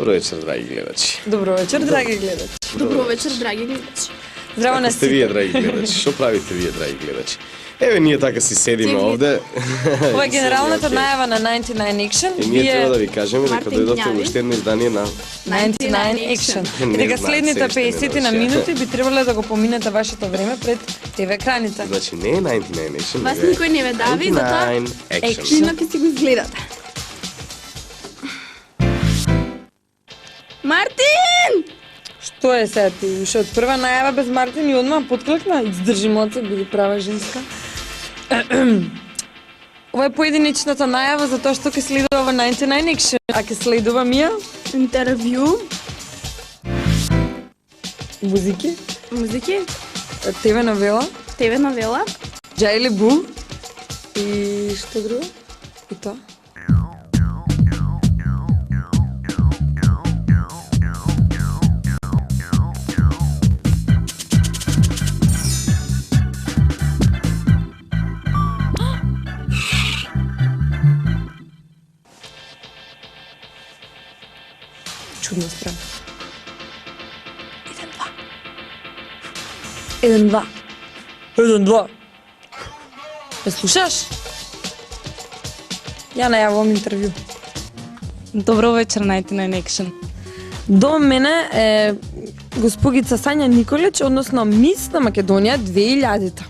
Добро вечер, драги гледачи. Добро вечер, драги гледачи. Добро вечер, драги гледачи. Здраво на Како сте вие, драги гледачи? Што правите вие, драги гледачи? Еве, ние така си седиме овде. Ова е генералната најава на 99 Action. И ние треба да ви кажеме дека дојдовте во уште едно издание на 99 Action. И дека следните 50 на минути би требало да го поминете вашето време пред ТВ екраните. Значи не е 99 Action. Вас никој не ве дави, затоа 99 Action. фино ќе си го изгледате. Мартин! Што е сега ти? Уште од прва најава без Мартин и одма потклакна? Издржи моца, биде права женска. Ова е поединечната најава за тоа што ќе следува 99 Action, а ќе следува Мија? Интервју, Музики, музики, ТВ новела, ТВ новела, Джайли Бу и што друго? И тоа? Чудно справа. 1-2. 1-2. Ме слушаш? Ја најавувам интервју. Добро вечер, 99 Action. До мене е госпогица Сања Николич, односно мис на Македонија 2000-та.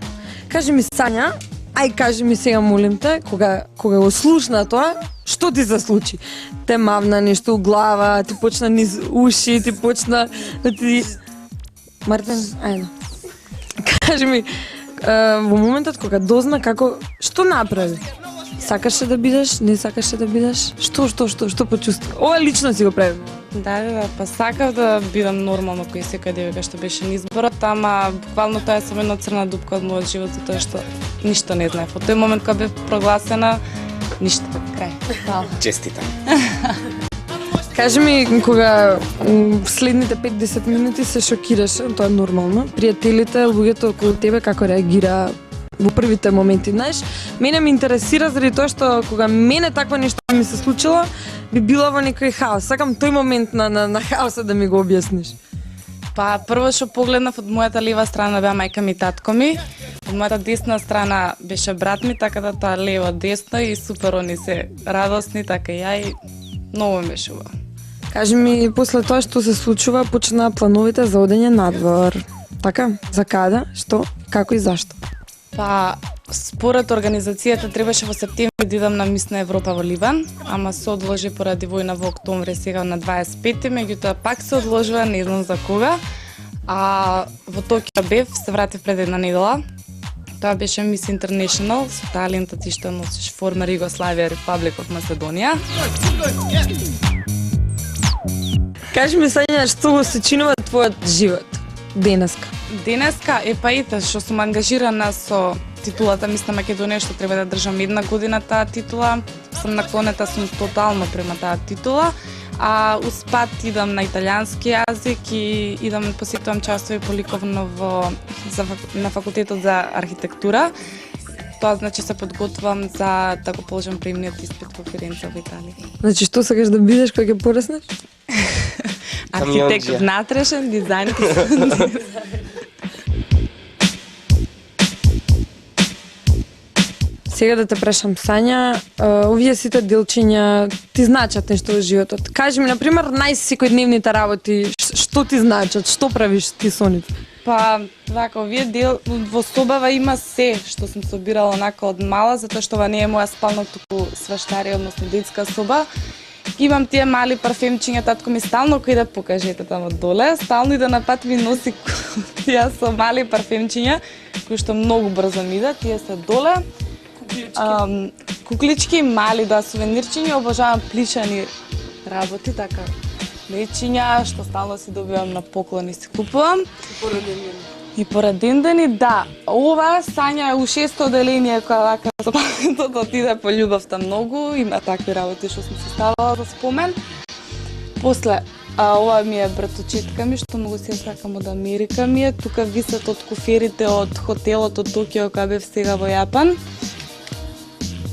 Кажи ми Сања, ај кажи ми сега молим те, кога го слушна тоа, што ти се случи? Те мавна нешто у глава, ти почна низ уши, ти почна да ти... Мартин, ајде. Кажи ми, во моментот кога дозна како, што направи? Сакаше да бидеш, не сакаше да бидеш? Што почувствува? Ова лично си го прави. Да, па сакав да бидам нормално кој секој девојка што беше на изборот, ама буквално тоа е само една црна дупка од мојот живот, затоа што ништо не знаев. Од тој момент кога бев прогласена, ништо, крај. Честита. Кажи ми, кога следните 5-10 минути се шокираше, тоа е нормално, пријателите, луѓето околу тебе како реагира во првите моменти, знаеш? Мене ме интересира заради тоа што кога мене такво нешто ми се случило, би било во некој хаос. Сакам тој момент на хаосот да ми го објасниш. Па прво што погледнав од мојата лева страна беа мајка ми и татко ми, од мојата десна страна беше брат ми, така да тоа лево десно и супер, они се радосни, така и ја и многу ми беше убаво. Кажи ми, после тоа што се случува, почнаа плановите за одење надвор. Така? За каде? Што? Како и зашто? Па, според организацијата требаше во септември да идам на Мис на Европа во Ливан, ама се одложи поради војна во октомври сега на 25-ти, меѓутоа пак се одложува, не знам за кога. А во Токио бев, се вратив пред една недела. Тоа беше Мис International, со талентот ти што носиш формер Југославија, Република од Македонија. Кажи ми, Сања, што го се чинува твојот живот денеска? Денеска е па ете што сум ангажирана со титулата Мис на Македонија, што треба да држам една година таа титула. Сум наклонета сум тотално према таа титула. А успат идам на италијански јазик и идам посетувам часови по ликовно на факултетот за архитектура. Тоа значи се подготвувам за да го положам премниот испит во Фиренце во Италија. Значи што сакаш да бидеш кога ќе пораснеш? Архитект внатрешен, дизајн. Сега да те прашам, Сања, овие сите делчиња ти значат нешто во животот. Кажи ми, например, најсекојдневните работи, што ти значат, што правиш ти со нив? Па, вака, овие дел во собава има се што сум собирала онака од мала, затоа што ова не е моја спална, туку свештарија, односно детска соба. Имам тие мали парфемчиња, татко ми стално кој да покажете таму доле, стално иде на пат ми носи кутија со мали парфемчиња, кои што многу брзо ми идат, тие се доле. Куклички, мали, да, сувенирчиња, обожавам плишани работи, така, лечиња, што стално си добивам на поклони, си купувам. И поред дендени, да. Ова Сања е у 6-то оделение која вака со паметот отиде по љубовта многу, има такви работи што сум се ставала за спомен. После, ова ми е браточетка ми, што многу се сакам од Америка ми е. Тука висат од куферите од хотелот од Токио која бев сега во Јапан.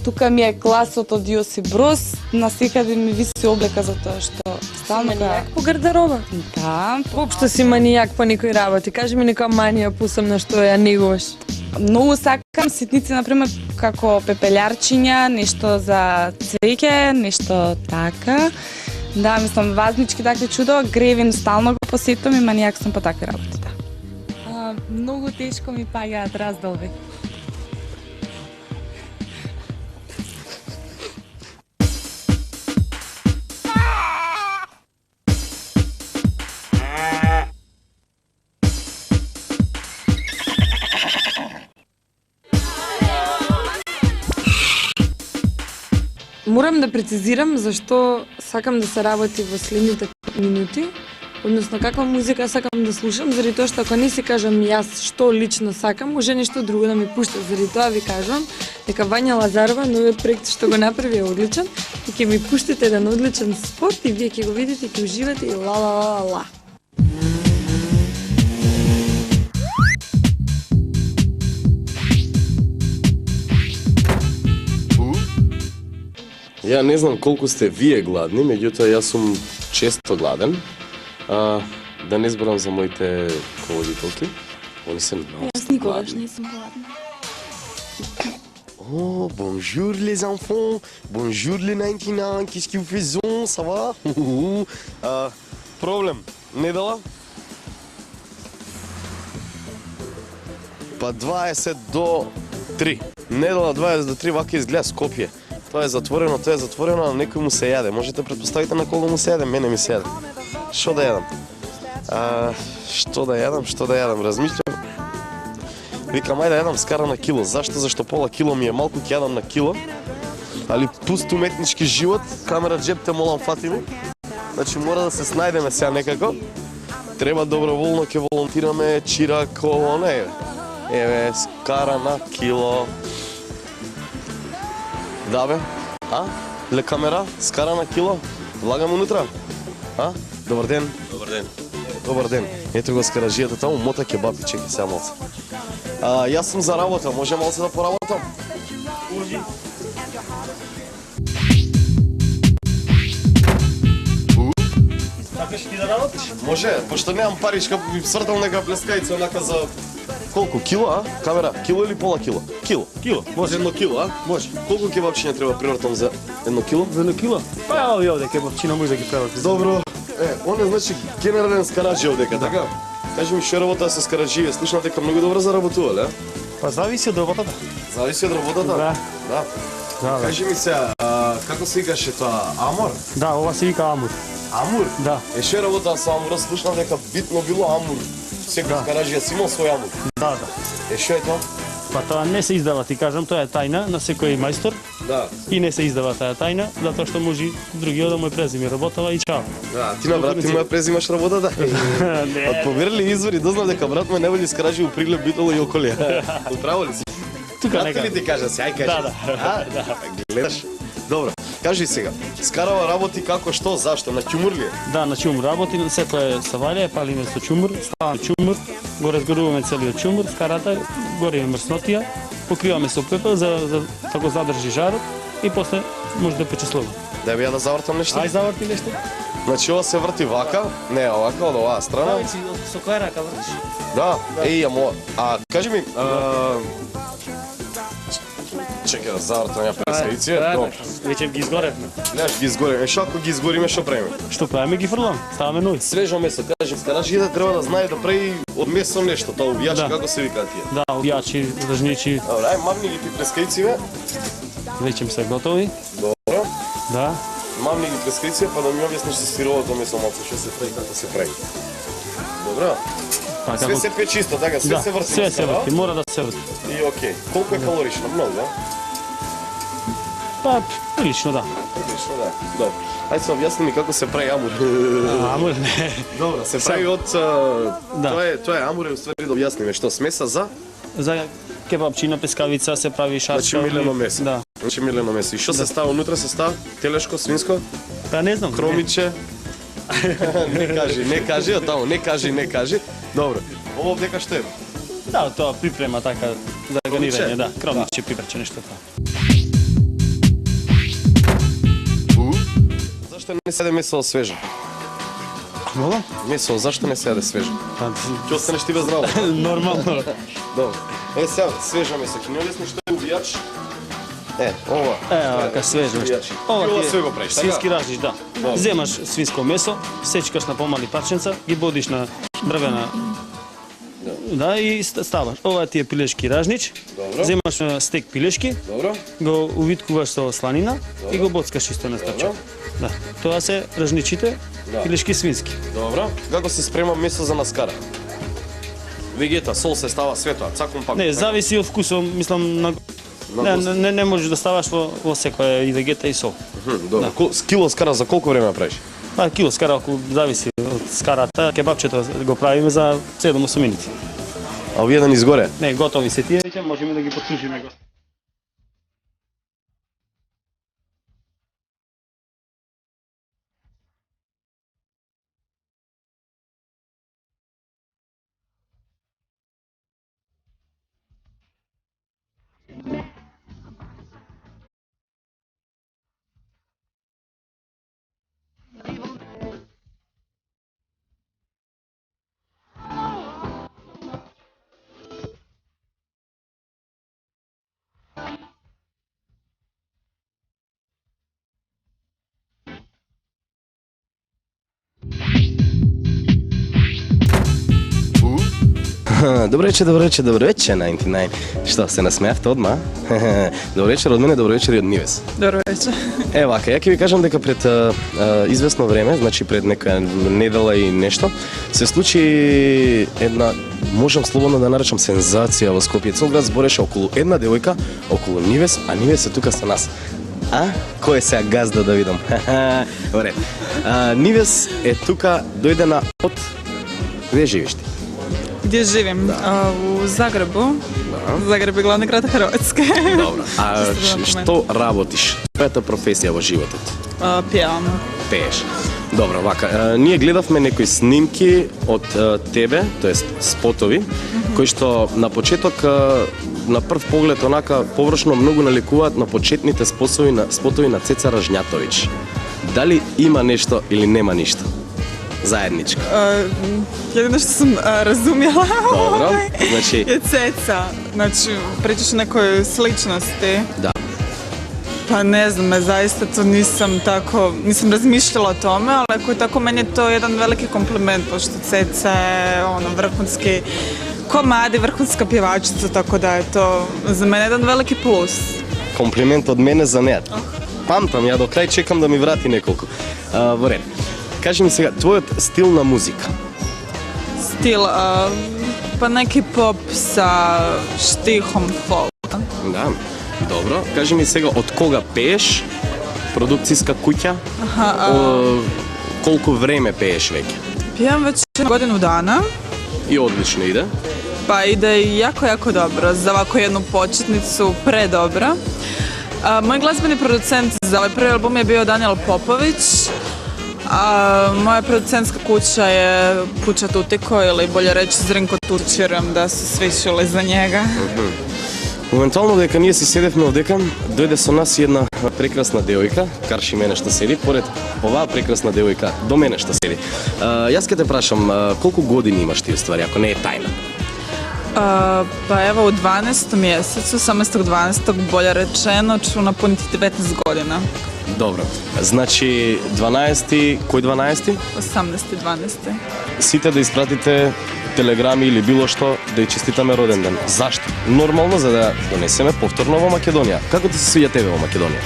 тука ми е класот од Јосип Брос, на секаде ми виси облека за тоа што стално Манијак по гардероба. Да, Воопшто си манијак по некои работи. Кажи ми нека манија посебна што ја негуваш. многу сакам ситници, например, како пепелјарчиња, нешто за цвеќе, нешто така. Да, мислам, вазнички такви чудо, гревин стално го посетувам и манијак сум по такви работи, да. Многу тешко ми паѓаат раздолби. Морам да прецизирам зашто сакам да се работи во следните минути, односно каква музика сакам да слушам, заради тоа што ако не си кажам јас што лично сакам, може нешто друго да ми пушта. Заради тоа ви кажувам дека Вања Лазарова, новиот проект што го направи е одличен и ќе ми пуштите еден одличен спот и вие ќе го видите, ќе уживате и ла ла ла ла. Ја не знам колку сте вие гладни, меѓутоа јас сум често гладен. Да не зборам за моите ководителки. Они се многу Јас никогаш гладни. не сум гладна. Oh, bonjour les enfants, bonjour les 99, qu'est-ce que vous faites, ça va? Проблем, недела? Па 20 до 3. Недела 20 до 3, вака изгледа Скопје. Тоа е затворено, а некој му се јаде. Можете претпоставите на кого му се јаде, мене ми се јаде. Што да јадам? Што да јадам, размислям. Викам, ајде јадам скара на кило. Зашто? Зашто пола кило ми е малку, ќе јадам на кило. Али пуст уметнички живот, камера джеб те молам фати ми. Значи мора да се снајдеме сега некако. Треба доброволно ќе волонтираме, чирак, ово, не. Еве, скара на кило. Да бе, ле камера, скара на кило, влагам унутра. Добар ден. Добар ден. Добар ден. Ето го скаражијата таму, мота кебапи, чеки сега малце. Јас сум за работа, може малце да поработам? Може. Сакаш ти да работиш? Може, пошто немам паричка, би свртал нека плескајца онака за... Колку? Кило, Камера, кило или пола кило? Кило. Кило. Може едно кило, Може. Колку кебапчиња треба привртам за едно кило? За едно кило? Па ја овде кебапчина може да ги преврти. Добро. Он е значи генерален скараџи овдека, така? Кажи ми што работа со скараџи, слушнав дека многу добро заработувале, Па зависи од работата. Зависи од работата? Да. Да. Кажи ми се, како се викаше тоа, Амур? Да, ова се вика Амур. Амур? Да. Што работа со Амур, слушнав дека битно било Амур. Секој скараџија си имал свој Амур. Да. Што е тоа? Па тоа не се издава, ти кажам, тоа е тајна на секој мајстор. Да. И не се издава таа тајна, затоа што може другиот да му презиме работава и чао. Да, ти на брат ти му ја презимаш работата? Не. Од поверливи извори дознав дека брат ме најбољи скараџи у Прилеп, Битола и околија. Управо ли си? Тука Брат ли ти кажа се, ај кажи. Да. Гледаш? Добро. Кажи сега, скарава работи како, што, зашто, на ќумур ли е? Да, на чумур работи, сето е со валја, палиме со чумур, ставаме чумур, го разгоруваме целиот чумур, скарата, гориме мрснотија, покриваме со пепел за да го задржи жарот и после може да пече слободно. Да би ја да завртам нешто? Ај заврти нешто. Значи ова се врти вака, не овака, од оваа страна. Со која рака вртиш? Да, амо. Кажи ми, чекај да завртам ја прескајција. Добро. Веќе ги изгоревме. Гледаш, ги изгориме. Што ако ги изгориме, што правиме? Што правиме, ги фрлам, ставаме нови. Свежо месо, кажи, скараџијата треба да знае да прави од месо нешто, тоа увијачи, Да. како се викаат тие. Да, објачи, држничи, Добро, ај мамни ги ти прескајциве. веќе се готови. Добро. Да. Мамни ги прескајциве, па да ми објасниш со сировото месо малку, што се прави, како се прави. Добро. Па Све се печи исто, така, све да, се врти. све се врти, мора да се врти. И окей. Колку е калорично? Многу, Па, прилично, да. Прилично, да. Добро. Ајде се објасни ми како се прави амур. Амур, не. Добро, се прави од... Тоа е амур, уствари да објасниме што, смеса за? За кебапчина, пескавица се прави шарка. Значи милено месо. Да. Значи милено месо. И што се става унутра? Се става телешко, свинско, Па не знам. кромиче. Не кажи, од таму, не кажи. Добро. Ово дека што е? Да, тоа припрема така за Кромиче? гарнирање, да. Кромиче, пиперче, нешто тоа. Зашто не се јаде месо свежо? Мола? Месо, зашто не се јаде свежо? Па, Ќе останеш ти без работа. нормално. Добро. Сега, свежо месо, ќе ни објасни што е убијач? Ова. Вака свежо. Ова ти е све го правиш, така? свински ражнич, да. Земаш свинско месо, сечкаш на помали парченца, ги бодиш на дрвена. Да, и ставаш. Ова ти е пилешки ражнич. Добро. Земаш стек пилешки, Добро. го увиткуваш со сланина и го боцкаш исто на стапче. Да. Тоа се ражничите, пилешки свински. Добро. Како се спрема месо за наскара? Вегета, сол се става све тоа, цакум пак. Не, зависи од вкусот, мислам на не можеш да ставаш во секоја и вегета и сол. Добро. Кило скара за колку време правиш? Па кило скара, ако зависи од скарата, кебапчето го правиме за 7-8 минути. А овие да ни изгоре? Не, готови се тие, можеме да ги подсушиме го. Добро вечер, 99. Што, се насмеавте одма? Добро вечер од мене, добро вечер и од Нивес. Добро вечер. Вака, ја ќе ви кажам дека пред известно време, значи пред нека недела и нешто, се случи една, можам слободно да наречам сензација во Скопје. Цел град збореше околу една девојка, околу Нивес, а Нивес е тука со нас. Кој е сега газда да видам? Во ред. Нивес е тука дојдена од... Где живиш ти? Gdje živim? U Zagrebu. Zagreb je glavni grad Hrvatske. Добро. Што работиш? Твојата професија во животот? Пјевам. Пееш. Добро, вака, ние гледавме некои снимки од тебе, тоест спотови, кои што на почеток на прв поглед онака површно многу наликуваат на почетните спотови на Цеца Ражњатовиќ. Дали има нешто или нема ништо? Заедничко. Jedino što sam razumjela znači... je Ceca. Znači, pričaš o nekoj sličnosti. Da. Pa ne znam, zaista to nisam razmišljala o tome, ali ako je tako, meni je to jedan veliki kompliment, pošto Ceca je vrhunski komad i vrhunska pjevačica, tako da je to za mene jedan veliki plus. Kompliment od mene za neja. Памтам, ја до крај чекам да ми врати неколку. Во ред. Кажи ми сега, твојот стил на музика? Stil, pa neki pop sa štihom folk. Да, добро. Кажи ми сега, од кога пееш? Продукцијска куќа? Колку време пееш веќе? Пjevam već godinu dana. И одлично иде? Pa ide jako dobro. Za ovako jednu početnicu predobro. Moj glazbeni producent za ovaj prvi album je bio Daniel Popović. A moja producentska kuća je Kuća Tutiko, ili bolje reći Zrinko Tutić, vjerujem da su svi čuli za njega. Моментално дека ние си седевме овдека, дојде со нас една прекрасна девојка, карши мене што седи, поред оваа прекрасна девојка до мене што седи. Јас ќе те прашам, колку години имаш ти уствари, ако не е тајна? Pa evo u 12. mjesecu, 18.12. bolje rečeno, ću napuniti 19 godina. Добро. Значи 12, кој 12? 18.12. Сите да испратите телеграми или било што да ја честитаме роден ден. Зашто? Нормално за да донесеме повторно во Македонија. Како ти се свиѓа тебе во Македонија?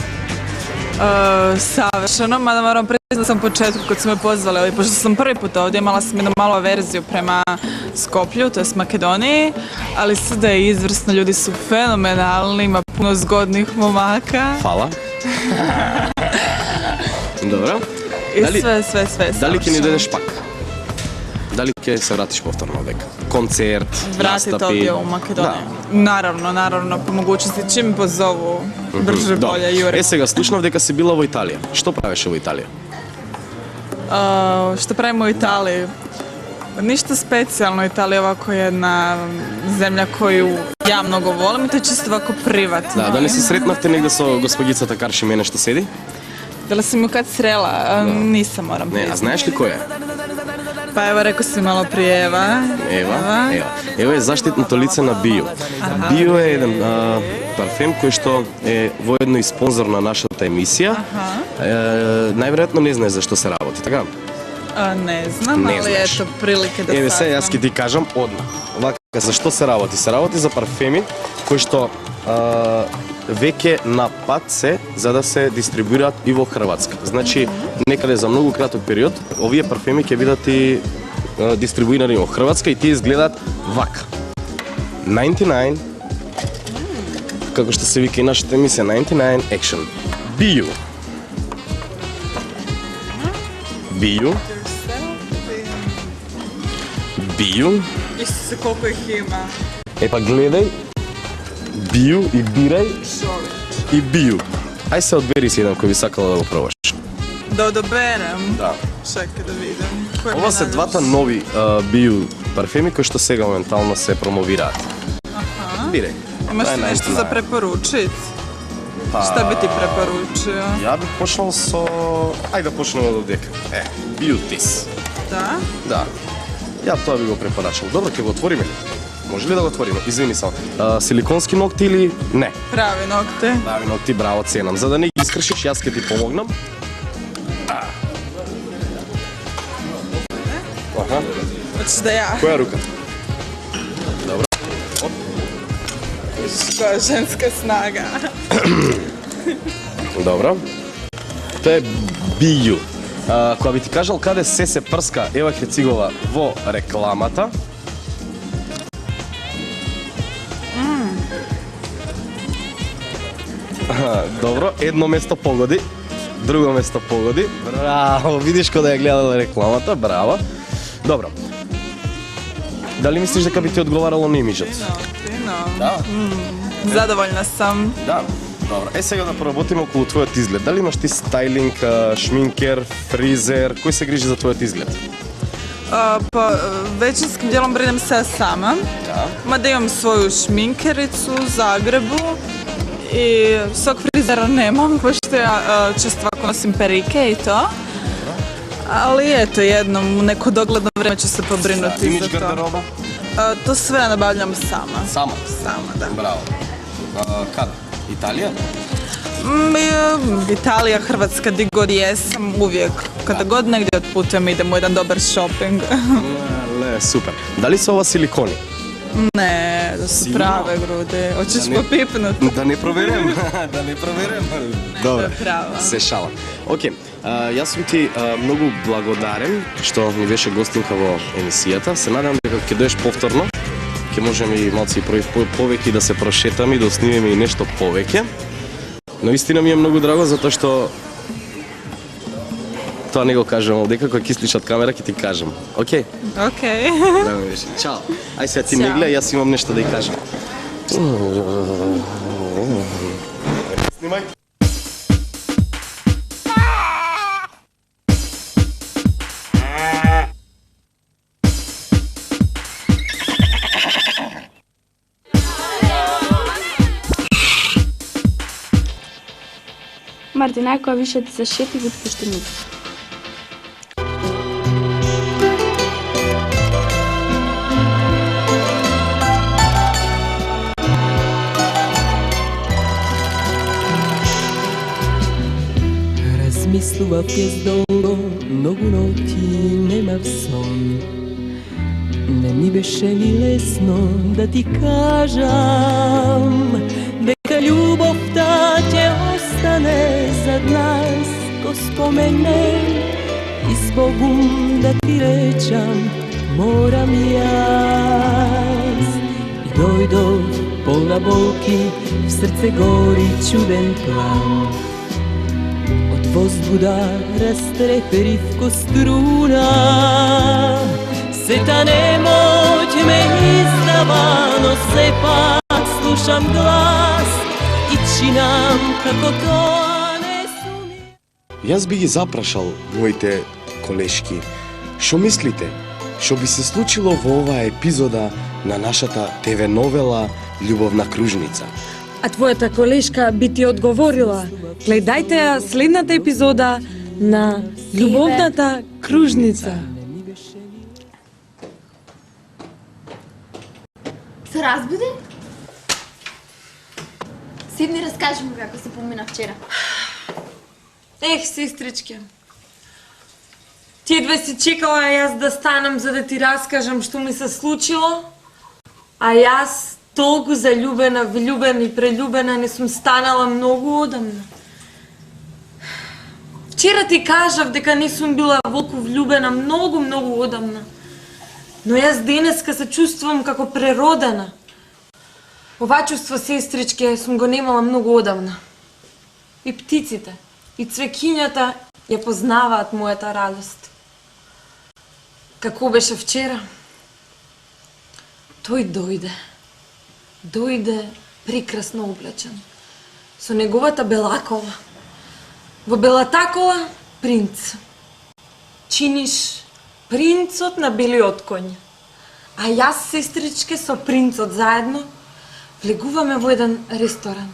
Savršeno, mada moram priznati da sam u početku kad su me pozvali, pošto sam prvi put ovdje, imala sam jednu malu averziju prema Skoplju, to jest Makedoniji, ali sada je izvrsno, ljudi su fenomenalni, ima puno zgodnih momaka. Фала. Добро. I sve Дали ќе ни savršeno. дадеш пак? Дали ќе се вратиш повторно овдека? Концерт, Vratiti настапи? ovdje u Makedoniju. Naravno, po mogućnosti čim me pozovu, brže, bolje, jure. Сега слушнав дека си била во Италија. Што правеше во Италија? Što pravimo u Italiji? Ništa specijalno, Italija je ovako jedna zemlja koju ja mnogo volim i to je čisto ovako privatno. Да не се сретнавте негде со господјицата Карши мене што седи? Дали sam ju kad srela? Nisam, moram Не, а priznati. знаеш ли кој е? Pa evo, rekao si malo prije Eva. Ева е заштитното лице на Био. Био е еден парфем кој што е воедно и спонзор на нашата емисија. Најверојатно не знаеш зашто се работи, така? Ne znam, Ne ali znaš. eto, prilike da Еве се, јас saznam. ќе ти кажам одмah. Вака, зашто се работи? Се работи за парфеми кои што веќе на пат се за да се дистрибуираат и во Хрватска. Значи, некаде за многу краток период, овие парфеми ќе бидат и дистрибуирани во Хрватска и тие изгледаат вака. 99, како што се вика и нашата емисија, 99 Action. Био. Био. Био. Isuse, koliko ih ima. Е па гледај, био и бирај и био. Ај се одбери си еден кој би сакала да го пробаш. Da odaberem. Да. Čekaj da vidim. Koji mi Ова je се najljepši? двата нови био парфеми кои што сега моментално се промовираат. Бирај. Imaš Дај ti nešto најстина. za preporučit? Šta bi ti preporučio? Ја бих почнал со... Ајде да почнеме од дека. Beauties. Da? Да. Ја тоа би го препорачал. Добро, ќе го отвориме ли? Може ли да го отвориме? Извини само. Силиконски ногти или не? Pravi nokte. Прави ногти, браво, ценам. За да не ги искршиш, јас ќе ти помогнам. Аха. Hoćeš da ja? Која рука? Добро. Koja ženska snaga. Добро. Тоа е био. Кога би ти кажал каде се прска Ева Хецигова во рекламата, добро, едно место погоди, друго место погоди. Браво, видиш кога ја гледала рекламата, браво. Добро. Дали мислиш дека би ти одговарало на имиджот? Fino. Да. Zadovoljna sam. Да. Добро. Сега да поработиме околу твојот изглед. Дали имаш ти стайлинг, шминкер, фризер, кој се грижи за твојот изглед? Pa većinskim dijelom brinem se ja sama. Да. Mada imam svoju šminkericu u Zagrebu i svog frizera nemam, pošto ja često ovako nosim perike i to. Ali eto, jednom u neko dogledno vreme ću se pobrinuti Имидж za to. гардероба? To sve ja nabavljam sama. Сама. Sama, da. Браво. Каде? Италија? Italija, Hrvatska, di god jesam, uvijek. Kada god negdje otputujem idem u jedan dobar shopping. Ле, супер. Дали се ова силикони? Ne, da su Sigurno? prave grude. Hoćeš popipnuti? Да не проверим, да не проверим. Добре, права. се шала. Океј, јас сум ти многу благодарен што ми беше гостинка во емисијата. Се надам дека ќе доеш повторно. Ќе можеме и малци повеќе да се прошетаме и да снимеме и нешто повеќе. Но истина ми е многу драго затоа што тоа не го кажам, дека кога ќе слушат камера ќе ти кажам. Океј? Okej. Да ме беше. Чао. Ај сега ти не Чао. гледај, јас имам нешто да ја кажам. Снимај. Мартина, ако више ти се шети, го отпушти ми. Размислував јас долго, многу ноќи немав сон. Не ми беше ни лесно да ти кажам дека љубовта ќе остане зад нас ко спомене и збогум да ти речам морам јас. И дојдов полна болки, в срце гори чуден план. Од возбуда растреперив ко струна. Сета немоќ ме издава, но сепак слушам глас и чинам како тоа не суми. Јас би ги запрашал моите колешки. Што мислите? Што би се случило во оваа епизода на нашата ТВ новела Љубовна кружница? а твојата колешка би ти одговорила. Гледајте ја следната епизода на Љубовната кружница. Се разбуди? Седни, разкажи му како се помина вчера. Ех, сестричке. Ти едва си чекала јас да станам за да ти раскажам што ми се случило, а јас толку заљубена, влюбена и прелюбена не сум станала многу одамна. Вчера ти кажав дека не сум била волку влюбена многу одамна. Но јас денеска се чувствувам како преродена. Ова чувство, сестричке, сум го немала многу одамна. И птиците, и цвекињата ја познаваат мојата радост. Како беше вчера? Тој дојде. Дојде прекрасно облечен. Со неговата белакола. Во белата кола принц. Чиниш принцот на белиот коњ. А јас, сестричке, со принцот заедно влегуваме во еден ресторан.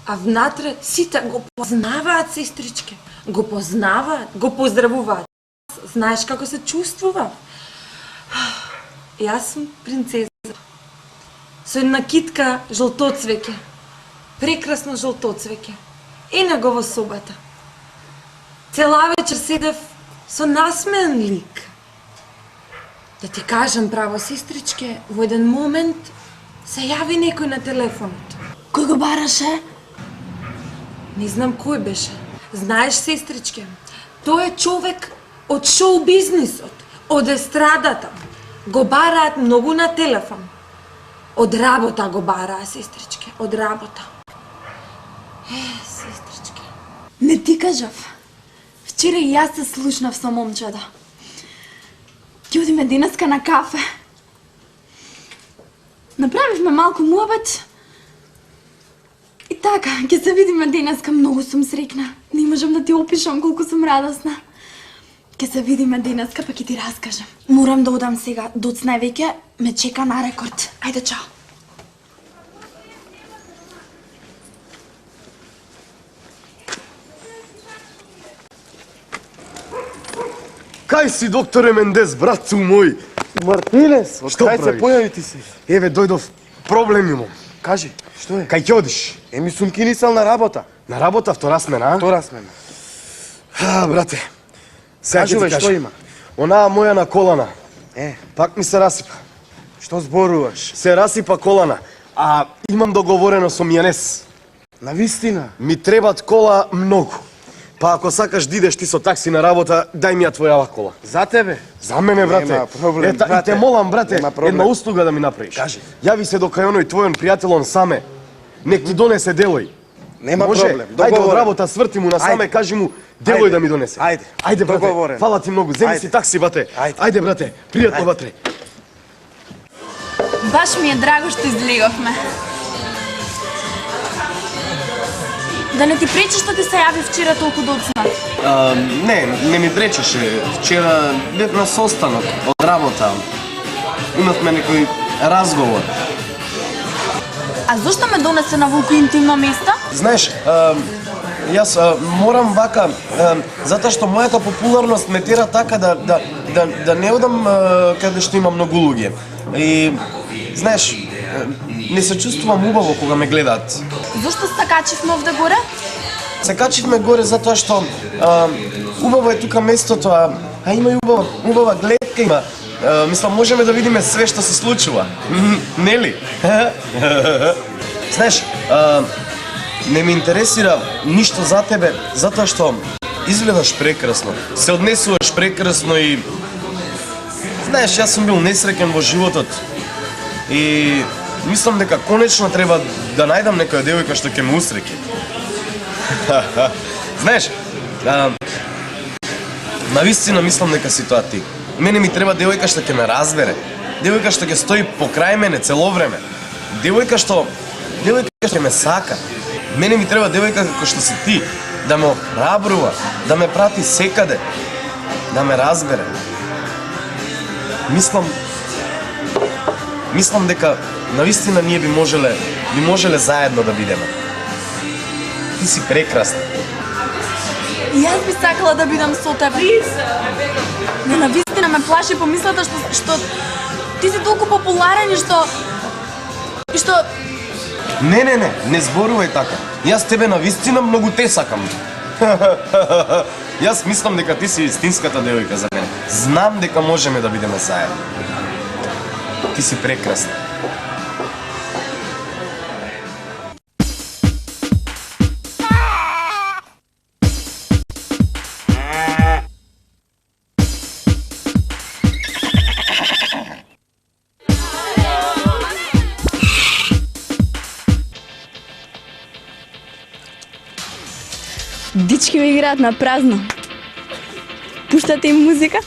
А внатре сите го познаваат, сестричке. Го познаваат, го поздравуваат. Знаеш како се чувствува? Јас сум принцеза. Со една китка жолтоцвеќе. Прекрасно жолтоцвеќе. И него во собата. Цела вечер седев со насмеен лик. Да ти кажам право, сестричке, во еден момент се јави некој на телефонот. Кој го бараше? Не знам кој беше. Знаеш, сестричке, тој е човек од шоу бизнисот, од естрадата. Го бараат многу на телефон. Од работа го бараа, сестричке, од работа. Сестричке. Не ти кажав. Вчера и јас се слушнав со момчета. Ќе одиме денеска на кафе. Направивме малку муабет. И така, ќе се видиме денеска, многу сум срекна. Не можам да ти опишам колку сум радосна. Ќе се видиме денеска, па ќе ти раскажам. Морам да одам сега, доцна веќе ме чека на рекорд. Ајде, чао. Кај си, докторе Мендес, братцу мој? Мартинес, од Што кај се правиш? појави ти се? Еве, дојдов, проблем имам. Кажи, што е? Кај ќе одиш? Еми сум кинисал на работа. На работа, втора смена, а? Втора смена. Брате, сега ќе Кажувај, ти што кажам. има? Онаа моја на колана, пак ми се расипа. Што зборуваш? Се расипа колана, а имам договорено со Мијанес. На вистина? Ми требат кола многу. Па ако сакаш да идеш ти со такси на работа, дај ми ја твојава кола. За тебе? За мене, брате. Нема проблем, Ета, брате. и те молам, брате, Нема проблем. една услуга да ми направиш. Кажи. Јави се до кај оној твојон пријателон Саме. Нек ти донесе делој. Нема Може? проблем. Ајде од Договорен. работа сврти му на Саме, Ајде. кажи му делој Ајде. да ми донесе. Ајде. Ајде, брате. Договорен. Фала ти многу. Земи Ајде. си такси, брате. Ајде. Ајде, брате. Пријатно, Ајде. ватре. Баш ми е драго што излеговме. Да не ти пречи што ти се јави вчера толку доцна? Не ми пречеше. Вчера бев на состанок од работа. Имавме некој разговор. А зошто ме донесе на волку интимно место? Знаеш, јас морам вака, затоа што мојата популарност ме тера така да не одам каде што има многу луѓе. И, знаеш, не се чувствувам убаво кога ме гледаат. Зошто се качивме овде горе? Се качивме горе затоа што убаво е тука местото, а има и убава гледка има. Мислам, можеме да видиме све што се случува. Нели? Знаеш, не ме интересира ништо за тебе, затоа што изгледаш прекрасно, се однесуваш прекрасно и... Знаеш, јас сум бил несреќен во животот и мислам дека конечно треба да најдам некоја девојка што ќе ме усреќи. Знаеш, навистина мислам дека си тоа ти. Мене ми треба девојка што ќе ме разбере, девојка што ќе стои покрај мене цело време, девојка што ќе ме сака. Мене ми треба девојка како што си ти, да ме охрабрува, да ме прати секаде, да ме разбере. Мислам дека Навистина ние би можеле заедно да бидеме. Ти си прекрасна. И јас би сакала да бидам со тебе. Не, навистина ме плаши помислата што ти си толку популарен и што Не зборувај така. Јас тебе навистина многу те сакам. Јас мислам дека ти си истинската девојка за мене. Знам дека можеме да бидеме заедно. Ти си прекрасна. Дички ми играат на празно. Пуштате им музика?